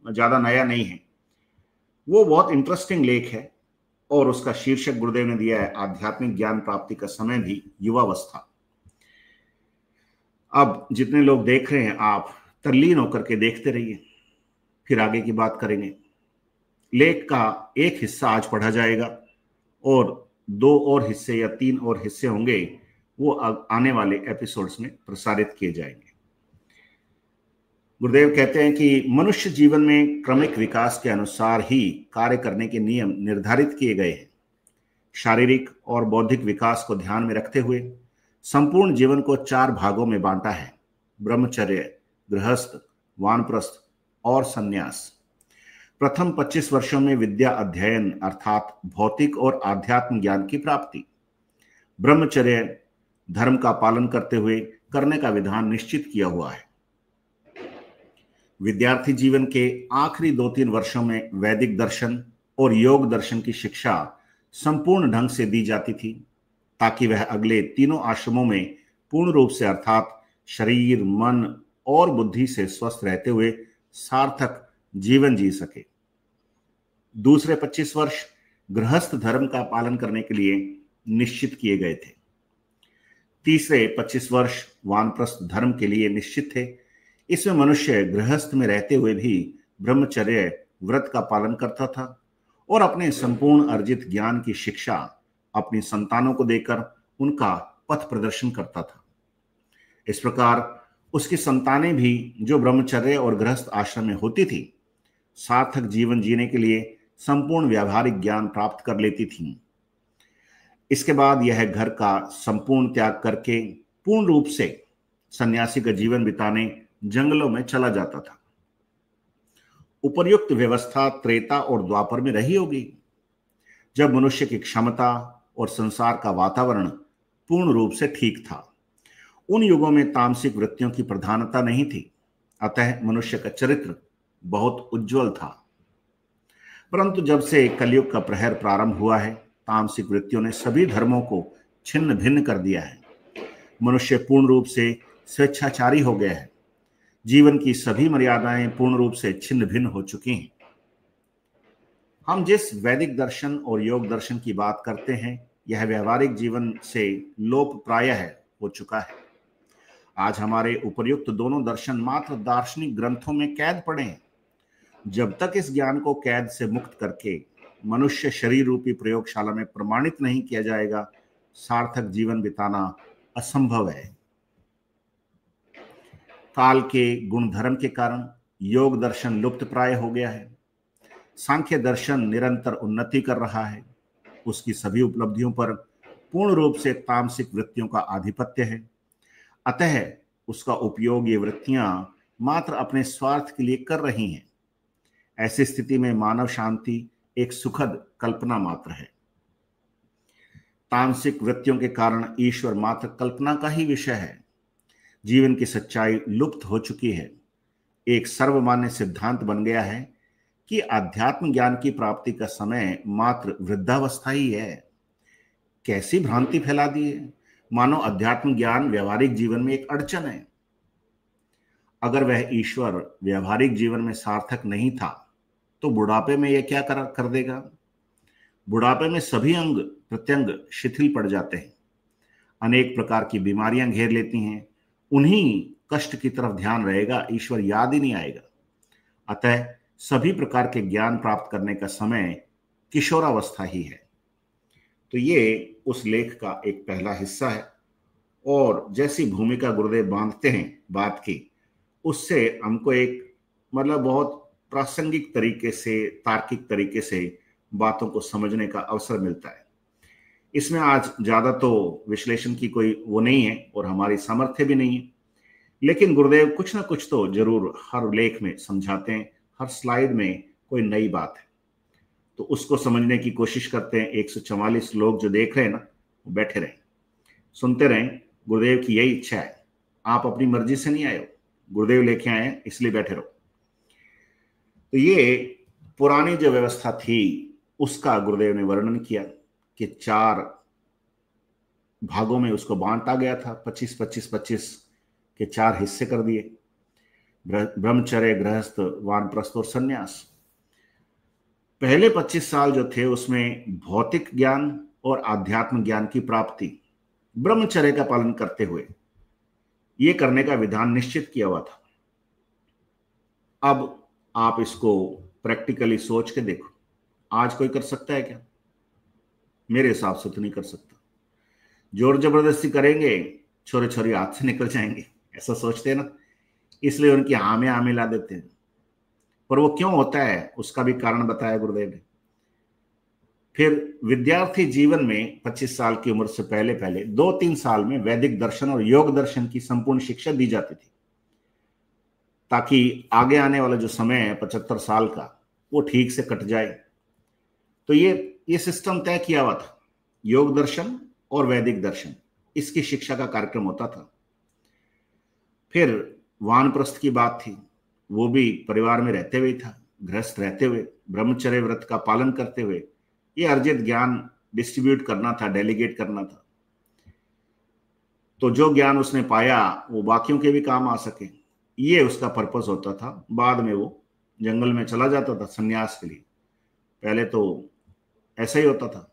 ज़्यादा नया नहीं है। वो बहुत इंटरेस्टिंग लेख है और उसका शीर्षक गुरुदेव ने दिया है आध्यात्मिक ज्ञान प्राप्ति का समय भी युवावस्था। अब जितने लोग देख रहे हैं आप तल्लीन होकर के देखते रहिए, फिर आगे की बात करेंगे। लेख का एक हिस्सा आज पढ़ा जाएगा और 2 और हिस्से या 3 और हिस्से होंगे, वो आने वाले एपिसोड्स में प्रसारित किए जाएंगे। गुरुदेव कहते हैं कि मनुष्य जीवन में क्रमिक विकास के अनुसार ही कार्य करने के नियम निर्धारित किए गए हैं। शारीरिक और बौद्धिक विकास को ध्यान में रखते हुए संपूर्ण जीवन को 4 भागों में बांटा है: ब्रह्मचर्य, गृहस्थ, वानप्रस्थ और संन्यास। प्रथम 25 वर्षों में विद्या अध्ययन अर्थात भौतिक और आध्यात्म ज्ञान की प्राप्ति। ब्रह्मचर्य धर्म का पालन करते हुए करने का विधान निश्चित किया हुआ है। विद्यार्थी जीवन के आखिरी 2-3 वर्षों में वैदिक दर्शन और योग दर्शन की शिक्षा संपूर्ण ढंग से दी जाती थी ताकि वह अगले तीनों आश्रमों में पूर्ण रूप से अर्थात शरीर, मन और बुद्धि से स्वस्थ रहते हुए सार्थक जीवन जी सके। दूसरे 25 वर्ष गृहस्थ धर्म का पालन करने के लिए निश्चित किए गए थे। तीसरे 25 वर्ष वानप्रस्थ धर्म के लिए निश्चित थे। इसमें मनुष्य गृहस्थ में रहते हुए भी ब्रह्मचर्य व्रत का पालन करता था और अपने संपूर्ण अर्जित ज्ञान की शिक्षा अपनी संतानों को देकर उनका पथ प्रदर्शन करता था। इस प्रकार उसकी संतानें भी जो ब्रह्मचर्य और गृहस्थ आश्रम में होती थी, सार्थक जीवन जीने के लिए संपूर्ण व्यावहारिक ज्ञान प्राप्त कर लेती थीं। इसके बाद यह घर का संपूर्ण त्याग करके पूर्ण रूप से सन्यासी का जीवन बिताने जंगलों में चला जाता था। उपर्युक्त व्यवस्था त्रेता और द्वापर में रही होगी, जब मनुष्य की क्षमता और संसार का वातावरण पूर्ण रूप से ठीक था। उन युगों में तामसिक वृत्तियों की प्रधानता नहीं थी, अतः मनुष्य का चरित्र बहुत उज्जवल था। परंतु जब से कलयुग का प्रहर प्रारंभ हुआ है, तामसिक वृत्तियों ने सभी धर्मों को छिन्न भिन्न कर दिया है। मनुष्य पूर्ण रूप से स्वेच्छाचारी हो गया है। जीवन की सभी मर्यादाएं पूर्ण रूप से छिन्न भिन्न हो चुकी हैं। हम जिस वैदिक दर्शन और योग दर्शन की बात करते हैं, यह व्यवहारिक जीवन से लोप प्राय हो चुका है। आज हमारे उपर्युक्त दोनों दर्शन मात्र दार्शनिक ग्रंथों में कैद पड़े हैं। जब तक इस ज्ञान को कैद से मुक्त करके मनुष्य शरीर रूपी प्रयोगशाला में प्रमाणित नहीं किया जाएगा, सार्थक जीवन बिताना असंभव है। काल के गुणधर्म के कारण योग दर्शन लुप्त प्राय हो गया है। सांख्य दर्शन निरंतर उन्नति कर रहा है। उसकी सभी उपलब्धियों पर पूर्ण रूप से तामसिक वृत्तियों का आधिपत्य है। अतः उसका उपयोग ये वृत्तियां मात्र अपने स्वार्थ के लिए कर रही हैं। ऐसी स्थिति में मानव शांति एक सुखद कल्पना मात्र है। तामसिक वृत्तियों के कारण ईश्वर मात्र कल्पना का ही विषय है। जीवन की सच्चाई लुप्त हो चुकी है। एक सर्वमान्य सिद्धांत बन गया है कि अध्यात्म ज्ञान की प्राप्ति का समय मात्र वृद्धावस्था ही है। कैसी भ्रांति फैला दी है, मानो अध्यात्म ज्ञान व्यवहारिक जीवन में एक अड़चन है। अगर वह ईश्वर व्यवहारिक जीवन में सार्थक नहीं था तो बुढ़ापे में यह क्या कर देगा। बुढ़ापे में सभी अंग प्रत्यंग शिथिल पड़ जाते हैं, अनेक प्रकार की बीमारियां घेर लेती हैं। उन्हीं कष्ट की तरफ ध्यान रहेगा, ईश्वर याद ही नहीं आएगा। अतः सभी प्रकार के ज्ञान प्राप्त करने का समय किशोरावस्था ही है। तो ये उस लेख का एक पहला हिस्सा है और जैसी भूमिका गुरुदेव बांधते हैं बात की, उससे हमको एक बहुत प्रासंगिक तरीके से, तार्किक तरीके से बातों को समझने का अवसर मिलता है। इसमें आज ज्यादा तो विश्लेषण की कोई वो नहीं है और हमारी सामर्थ्य भी नहीं है, लेकिन गुरुदेव कुछ ना कुछ तो जरूर हर लेख में समझाते हैं। हर स्लाइड में कोई नई बात है, तो उसको समझने की कोशिश करते हैं। 144 लोग जो देख रहे हैं ना, वो बैठे रहें, सुनते रहें। गुरुदेव की यही इच्छा है। आप अपनी मर्जी से नहीं आए हो, गुरुदेव लेके आए हैं, इसलिए बैठे रहो। तो ये पुरानी जो व्यवस्था थी उसका गुरुदेव ने वर्णन किया कि 4 भागों में उसको बांटा गया था। 25-25-25 के 4 हिस्से कर दिए। ब्रह्मचर्य, गृहस्थ, वानप्रस्थ और सन्यास। पहले 25 साल जो थे उसमें भौतिक ज्ञान और आध्यात्म ज्ञान की प्राप्ति ब्रह्मचर्य का पालन करते हुए ये करने का विधान निश्चित किया हुआ था। अब आप इसको प्रैक्टिकली सोच के देखो, आज कोई कर सकता है क्या? मेरे हिसाब से तो नहीं कर सकता। जोर जबरदस्ती करेंगे, छोरे छोरी हाथ से निकल जाएंगे, ऐसा सोचते हैं ना, इसलिए उनकी हामी हामी ला देते हैं। पर वो क्यों होता है उसका भी कारण बताया गुरुदेव ने। फिर विद्यार्थी जीवन में 25 साल की उम्र से पहले पहले 2-3 साल में वैदिक दर्शन और योग दर्शन की संपूर्ण शिक्षा दी जाती थी, ताकि आगे आने वाला जो समय है 75 साल का वो ठीक से कट जाए। तो ये सिस्टम तय किया हुआ था, योग दर्शन और वैदिक दर्शन, इसकी शिक्षा का कार्यक्रम होता था। फिर वानप्रस्थ की बात थी, वो भी परिवार में रहते हुए था, गृहस्थ रहते हुए, ब्रह्मचर्य व्रत का पालन करते हुए ये अर्जित ज्ञान डिस्ट्रीब्यूट करना था, डेलीगेट करना था। तो जो ज्ञान उसने पाया वो बाकियों के भी काम आ सके, ये उसका पर्पस होता था। बाद में वो जंगल में चला जाता था संन्यास के लिए, पहले तो ऐसा ही होता था।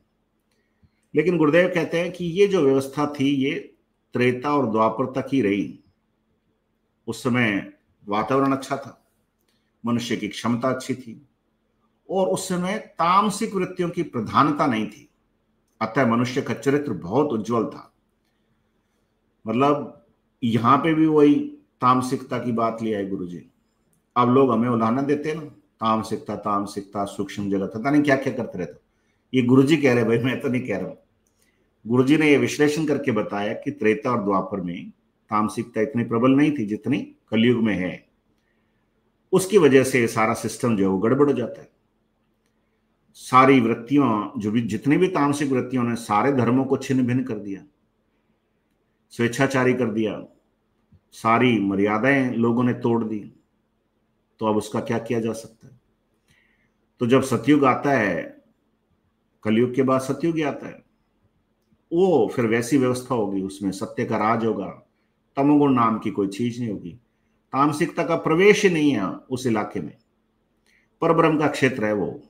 लेकिन गुरुदेव कहते हैं कि ये जो व्यवस्था थी ये त्रेता और द्वापर तक ही रही। उस समय वातावरण अच्छा था, मनुष्य की क्षमता अच्छी थी और उस समय तामसिक वृत्तियों की प्रधानता नहीं थी, अतः मनुष्य का चरित्र बहुत उज्जवल था। मतलब यहां पे भी वही तामसिकता की बात ले आए गुरुजी। अब लोग हमें उलाहना देते हैं ना, तामसिकता तामसिकता, सूक्ष्म जगत, पता नहीं क्या क्या करते रहते। ये गुरुजी कह रहे, भाई मैं तो नहीं कह रहा हूं। गुरुजी ने ये विश्लेषण करके बताया कि त्रेता और द्वापर में तामसिकता इतनी प्रबल नहीं थी जितनी कलयुग में है। उसकी वजह से सारा सिस्टम जो है वो गड़बड़ हो जाता है। सारी वृत्तियों जो भी, जितनी भी तामसिक वृत्तियों ने सारे धर्मों को छिन्न भिन्न कर दिया, स्वेच्छाचारी कर दिया, सारी मर्यादाएं लोगों ने तोड़ दी। तो अब उसका क्या किया जा सकता है? तो जब सतयुग आता है, कलयुग के बाद सतयुग आता है, वो फिर वैसी व्यवस्था होगी, उसमें सत्य का राज होगा, तमोगुण नाम की कोई चीज नहीं होगी, तामसिकता का प्रवेश ही नहीं है उस इलाके में। परब्रह्म का क्षेत्र है वो,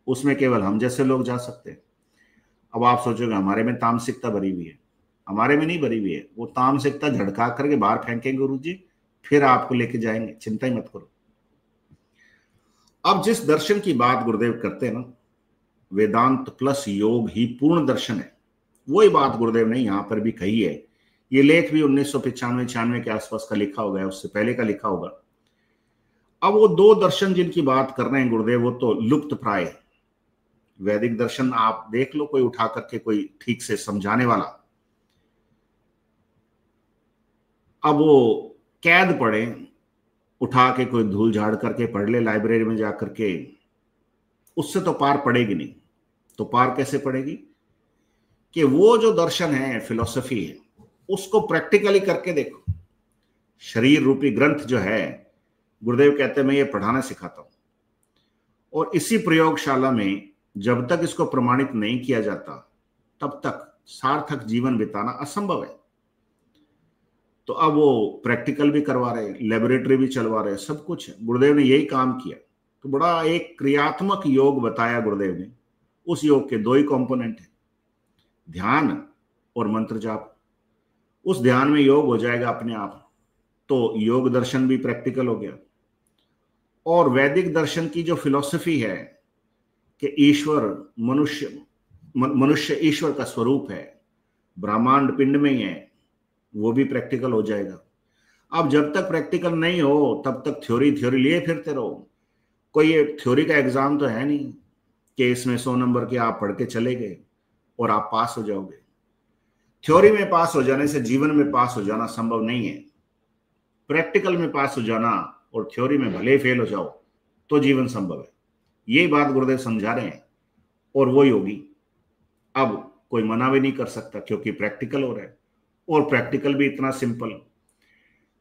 उसमें केवल हम जैसे लोग जा सकते हैं। अब आप सोचोगे हमारे में तामसिकता भरी हुई है, हमारे में नहीं भरी हुई है। वो तामसिकता झड़का करके बाहर फेंकेंगे गुरुजी, फिर आपको लेके जाएंगे, चिंता ही मत करो। अब जिस दर्शन की बात गुरुदेव करते हैं ना, वेदांत प्लस योग ही पूर्ण दर्शन है, वही बात गुरुदेव ने यहां पर भी कही है। ये लेख भी 1995-96 के आसपास का लिखा होगा, उससे पहले का लिखा होगा। अब वो दो दर्शन जिनकी बात कर रहे हैं गुरुदेव, वो तो लुप्त प्राय। वैदिक दर्शन आप देख लो, कोई उठा करके कोई ठीक से समझाने वाला, अब वो कैद पढ़े, उठा के कोई धूल झाड़ करके पढ़ ले लाइब्रेरी में जाकर के, उससे तो पार पड़ेगी नहीं। तो पार कैसे पड़ेगी? कि वो जो दर्शन है, फिलॉसफी है, उसको प्रैक्टिकली करके देखो। शरीर रूपी ग्रंथ जो है, गुरुदेव कहते हैं मैं ये पढ़ाना सिखाता हूं, और इसी प्रयोगशाला में जब तक इसको प्रमाणित नहीं किया जाता तब तक सार्थक जीवन बिताना असंभव है। तो अब वो प्रैक्टिकल भी करवा रहे हैं, लेबोरेटरी भी चलवा रहे हैं, सब कुछ है। गुरुदेव ने यही काम किया। तो बड़ा एक क्रियात्मक योग बताया गुरुदेव ने। उस योग के दो ही कंपोनेंट है, ध्यान और मंत्र जाप। उस ध्यान में योग हो जाएगा अपने आप, तो योग दर्शन भी प्रैक्टिकल हो गया। और वैदिक दर्शन की जो फिलॉसफी है कि ईश्वर मनुष्य ईश्वर का स्वरूप है, ब्रह्मांड पिंड में ही है, वो भी प्रैक्टिकल हो जाएगा। अब जब तक प्रैक्टिकल नहीं हो तब तक थ्योरी लिए फिरते रहो। कोई ये थ्योरी का एग्जाम तो है नहीं कि इसमें 100 नंबर के आप पढ़ के चले गए और आप पास हो जाओगे। थ्योरी में पास हो जाने से जीवन में पास हो जाना संभव नहीं है। प्रैक्टिकल में पास हो जाना और थ्योरी में भले फेल हो जाओ तो जीवन संभव है। यही बात गुरुदेव समझा रहे हैं, और वही होगी। अब कोई मना भी नहीं कर सकता क्योंकि प्रैक्टिकल हो रहा है, और प्रैक्टिकल भी इतना सिंपल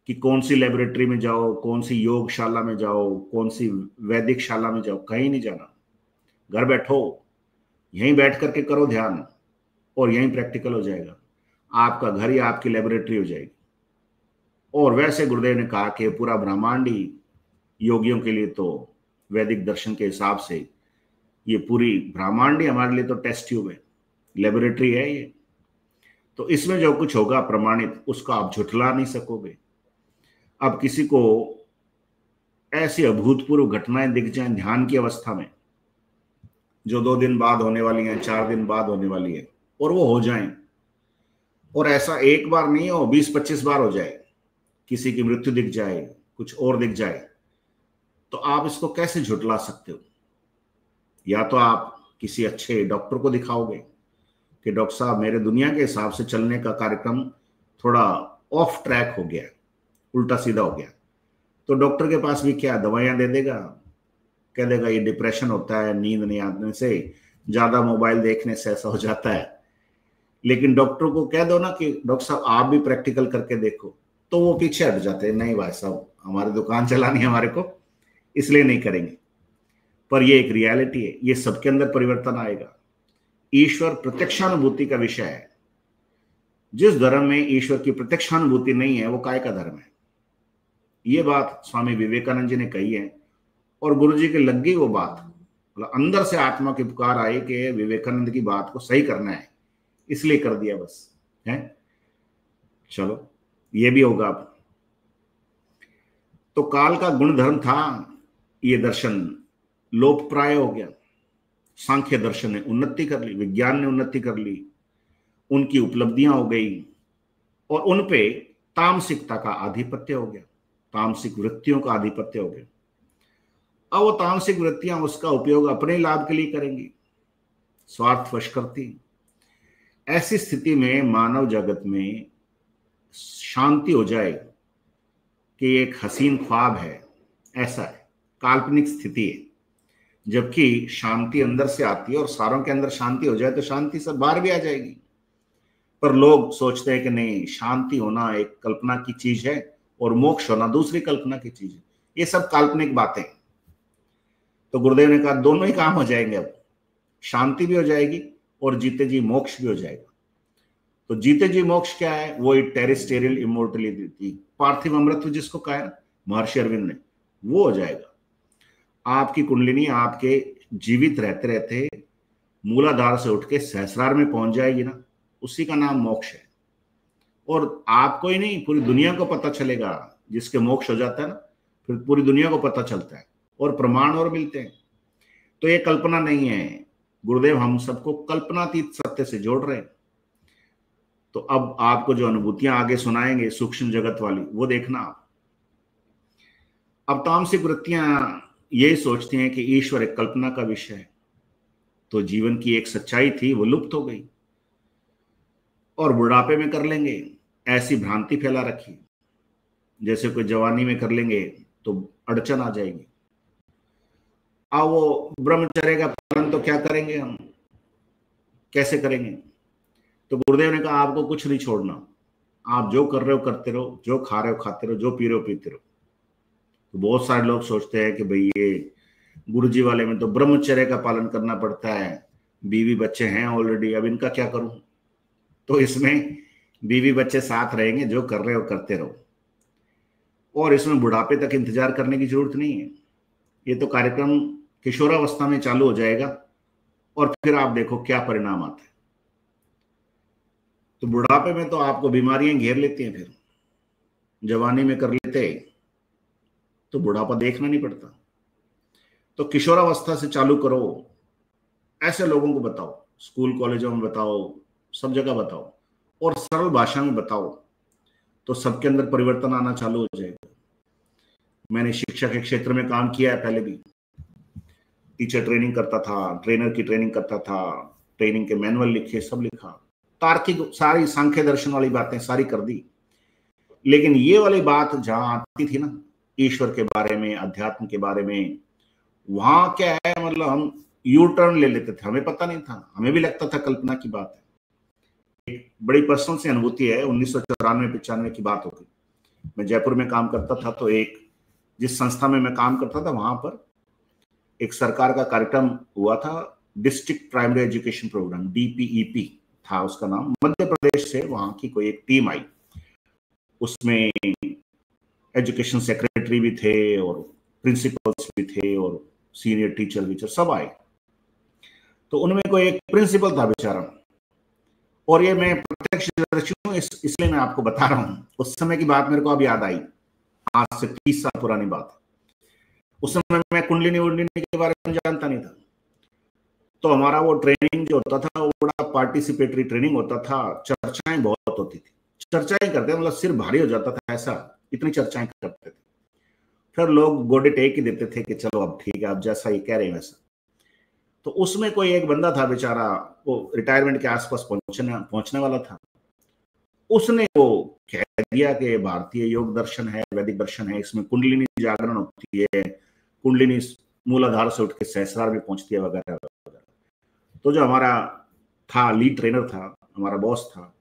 कि कौन सी लेबोरेटरी में जाओ, कौन सी योगशाला में जाओ, कौन सी वैदिक शाला में जाओ, कहीं नहीं जाना। घर बैठो, यहीं बैठ करके करो ध्यान, और यहीं प्रैक्टिकल हो जाएगा। आपका घर ही आपकी लेबोरेटरी हो जाएगी। और वैसे गुरुदेव ने कहा कि पूरा ब्रह्मांड ही योगियों के लिए तो वैदिक दर्शन के हिसाब से ये पूरी ब्रह्मांड ही हमारे लिए तो टेस्ट ट्यूब है, लेबोरेटरी है ये। तो इसमें जो कुछ होगा प्रमाणित, उसको आप झुठला नहीं सकोगे। अब किसी को ऐसी अभूतपूर्व घटनाएं दिख जाएं ध्यान की अवस्था में, जो 2 दिन बाद होने वाली हैं, 4 दिन बाद होने वाली है, और वो हो जाएं, और ऐसा एक बार नहीं हो, 20-25 बार हो जाए, किसी की मृत्यु दिख जाए, कुछ और दिख जाए, तो आप इसको कैसे झुठला सकते हो? या तो आप किसी अच्छे डॉक्टर को दिखाओगे कि डॉक्टर साहब मेरे दुनिया के हिसाब से चलने का कार्यक्रम थोड़ा ऑफ ट्रैक हो गया, उल्टा सीधा हो गया, तो डॉक्टर के पास भी क्या दवाइयां दे देगा, कह देगा ये डिप्रेशन होता है, नींद नहीं आने से, ज्यादा मोबाइल देखने से ऐसा हो जाता है। लेकिन डॉक्टर को कह दो ना कि डॉक्टर साहब आप भी प्रैक्टिकल करके देखो, तो वो पीछे हट जाते हैं, नहीं भाई साहब हमारी दुकान चलानी है हमारे को, इसलिए नहीं करेंगे। पर ये एक रियलिटी है, ये सबके अंदर परिवर्तन आएगा। ईश्वर प्रत्यक्षानुभूति का विषय है। जिस धर्म में ईश्वर की प्रत्यक्षानुभूति नहीं है वो काय का धर्म है। ये बात स्वामी विवेकानंद जी ने कही है, और गुरु जी के लग गई वो बात, मतलब अंदर से आत्मा की पुकार आई कि विवेकानंद की बात को सही करना है, इसलिए कर दिया बस है। चलो ये भी होगा। अब तो काल का गुणधर्म था, ये दर्शन लोप प्राय हो गया। सांख्य दर्शन ने उन्नति कर ली, विज्ञान ने उन्नति कर ली, उनकी उपलब्धियां हो गई, और उन पे तामसिकता का आधिपत्य हो गया, तामसिक वृत्तियों का आधिपत्य हो गया। अब वो तामसिक वृत्तियां उसका उपयोग अपने लाभ के लिए करेंगी, स्वार्थवश करती। ऐसी स्थिति में मानव जगत में शांति हो जाए कि एक हसीन ख्वाब है, ऐसा है, काल्पनिक स्थिति है। जबकि शांति अंदर से आती है, और सारों के अंदर शांति हो जाए तो शांति सब बाहर भी आ जाएगी। पर लोग सोचते हैं कि नहीं, शांति होना एक कल्पना की चीज है और मोक्ष होना दूसरी कल्पना की चीज है। ये सब काल्पनिक बातें। तो गुरुदेव ने कहा दोनों ही काम हो जाएंगे, अब शांति भी हो जाएगी और जीते जी मोक्ष भी हो जाएगा। तो जीते जी मोक्ष क्या है? वो टेरेस्टेरियल इमोर्टलिटी, पार्थिव अमृत जिसको कहा है महर्षि अरविंद ने, वो हो जाएगा। आपकी कुंडलिनी आपके जीवित रहते रहते मूलाधार से उठ के सहस्रार में पहुंच जाएगी ना, उसी का नाम मोक्ष है। और आपको ही नहीं, पूरी दुनिया को पता चलेगा। जिसके मोक्ष हो जाता है ना, फिर पूरी दुनिया को पता चलता है और प्रमाण और मिलते हैं। तो ये कल्पना नहीं है। गुरुदेव हम सबको कल्पनातीत सत्य से जोड़ रहे हैं। तो अब आपको जो अनुभूतियां आगे सुनाएंगे सूक्ष्म जगत वाली, वो देखना आप। अब तामसिक वृत्तियां यही सोचती हैं कि ईश्वर एक कल्पना का विषय है, तो जीवन की एक सच्चाई थी वो लुप्त हो गई, और बुढ़ापे में कर लेंगे ऐसी भ्रांति फैला रखी, जैसे कोई जवानी में कर लेंगे तो अड़चन आ जाएगी। अब वो ब्रह्मचर्य का पालन तो क्या करेंगे हम, कैसे करेंगे? तो गुरुदेव ने कहा आपको कुछ नहीं छोड़ना, आप जो कर रहे हो करते रहो, जो खा रहे हो खाते रहो, जो पी रहे हो पीते रहो। तो बहुत सारे लोग सोचते हैं कि भाई ये गुरुजी वाले में तो ब्रह्मचर्य का पालन करना पड़ता है, बीवी बच्चे हैं ऑलरेडी, अब इनका क्या करूं? तो इसमें बीवी बच्चे साथ रहेंगे, जो कर रहे हो करते रहो, और इसमें बुढ़ापे तक इंतजार करने की जरूरत नहीं है। ये तो कार्यक्रम किशोरावस्था में चालू हो जाएगा, और फिर आप देखो क्या परिणाम आता है। तो बुढ़ापे में तो आपको बीमारियां घेर लेती हैं, फिर जवानी में कर लेते तो बुढ़ापा देखना नहीं पड़ता। तो किशोरावस्था से चालू करो, ऐसे लोगों को बताओ, स्कूल कॉलेजों में बताओ, सब जगह बताओ, और सरल भाषा में बताओ, तो सबके अंदर परिवर्तन आना चालू हो जाएगा। मैंने शिक्षा के क्षेत्र में काम किया है, पहले भी टीचर ट्रेनिंग करता था, ट्रेनर की ट्रेनिंग करता था, ट्रेनिंग के मैनुअल लिखे, सब लिखा, तार्किक सारी सांख्य दर्शन वाली बातें सारी कर दी। लेकिन ये वाली बात जहां आती थी ना, ईश्वर के बारे में, अध्यात्म के बारे में, वहां क्या है, मतलब हम यू टर्न ले लेते थे, हमें पता नहीं था, हमें भी लगता था कल्पना की बात है। एक बड़ी पर्सनल सी अनुभूति है, 1994-95 की बात होगी। मैं जयपुर में काम करता था, तो एक जिस संस्था में मैं काम करता था वहां पर एक सरकार का कार्यक्रम हुआ था, district primary education programme, DPEP था उसका नाम। मध्य प्रदेश से वहां की कोई एक टीम आई, उसमें एजुकेशन सेक्रेटरी भी थे और प्रिंसिपल्स भी थे और सीनियर टीचर वीचर सब आए। तो उनमें कोई एक प्रिंसिपल था बेचारा, और ये मैं प्रत्यक्षदर्शी हूं इसलिए मैं आपको बता रहा हूं। उस समय की बात मेरे को अब याद आई, आज से 30 साल पुरानी बात। उस समय मैं कुंडलिनी वुंडलिनी के बारे में जानता नहीं था। तो हमारा वो ट्रेनिंग जो होता था वो बड़ा पार्टिसिपेटरी ट्रेनिंग होता था, चर्चाएं बहुत होती थी। चर्चाएं करते मतलब सिर भारी हो जाता था, ऐसा इतनी चर्चाएं करते थे। फिर लोग गोडे टेक ही देते थे कि चलो अब ठीक है, अब जैसा ये कह रहे हैं वैसा। तो उसमें कोई एक बंदा था बेचारा, वो रिटायरमेंट के आसपास पहुंचने वाला था। उसने वो कह दिया कि भारतीय योग दर्शन है, वैदिक दर्शन है, इसमें कुंडलिनी जागरण होती है, कुंडलिनी मूलाधार से उठ के सहस्रार में पहुंचती है वगैरह वगैरह। तो जो हमारा था लीड ट्रेनर था, हमारा बॉस था,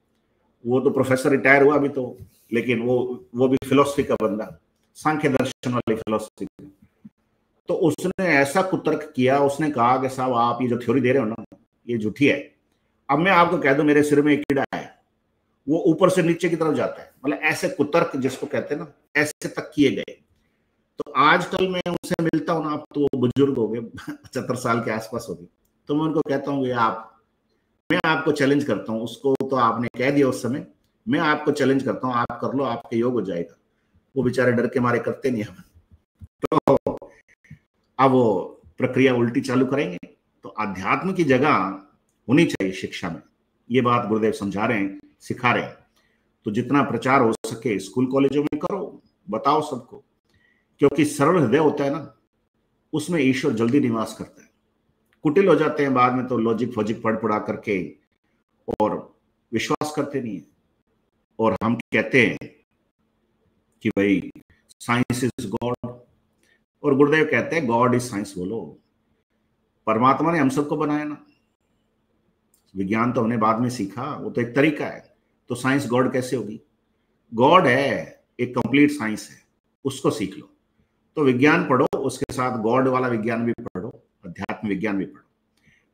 वो तो प्रोफेसर रिटायर हुआ अभी तो, लेकिन वो भी फिलोसफी का बंदा, सांख्य दर्शन वाली फिलोसफी। तो उसने ऐसा कुतर्क किया, उसने कहा कि साहब आप ये जो थ्योरी दे रहे हो ना, ये झूठी है। अब मैं आपको कह दूं मेरे सिर में एक कीड़ा है, वो ऊपर से नीचे की तरफ जाता है, मतलब ऐसे कुतर्क जिसको कहते हैं ना, ऐसे तक किए गए। तो आजकल मैं उनसे मिलता हूं ना, आप तो बुजुर्ग हो गए, 75 साल के आसपास हो गए, तो मैं उनको कहता हूँ मैं आपको चैलेंज करता हूँ, उसको तो आपने कह दिया उस समय, मैं आपको चैलेंज करता हूँ, आप कर लो, आपके योग हो जाएगा। वो बेचारे डर के मारे करते नहीं हम। तो अब वो प्रक्रिया उल्टी चालू करेंगे। तो अध्यात्म की जगह होनी चाहिए शिक्षा में, ये बात गुरुदेव समझा रहे हैं, सिखा रहे हैं। तो जितना प्रचार हो सके स्कूल कॉलेजों में करो, बताओ सबको, क्योंकि सरल हृदय होता है ना, उसमें ईश्वर जल्दी निवास करता है। कुटिल हो जाते हैं बाद में तो लॉजिक फॉजिक पढ़ पढ़ा करके, और विश्वास करते नहीं है। और हम कहते हैं कि भाई साइंस इज गॉड, और गुरुदेव कहते हैं गॉड इज साइंस। बोलो, परमात्मा ने हम सबको बनाया ना, विज्ञान तो हमने बाद में सीखा, वो तो एक तरीका है। तो साइंस गॉड कैसे होगी? गॉड है, एक कंप्लीट साइंस है, उसको सीख लो। तो विज्ञान पढ़ो, उसके साथ गॉड वाला विज्ञान भी पढ़ो, अध्यात्म विज्ञान भी पढ़ो।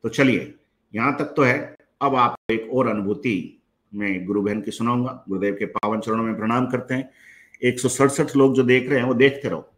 तो चलिए, यहां तक तो है। अब आपको एक और अनुभूति मैं गुरु बहन की सुनाऊंगा। गुरुदेव के पावन चरणों में प्रणाम करते हैं। 167 लोग जो देख रहे हैं वो देखते रहो।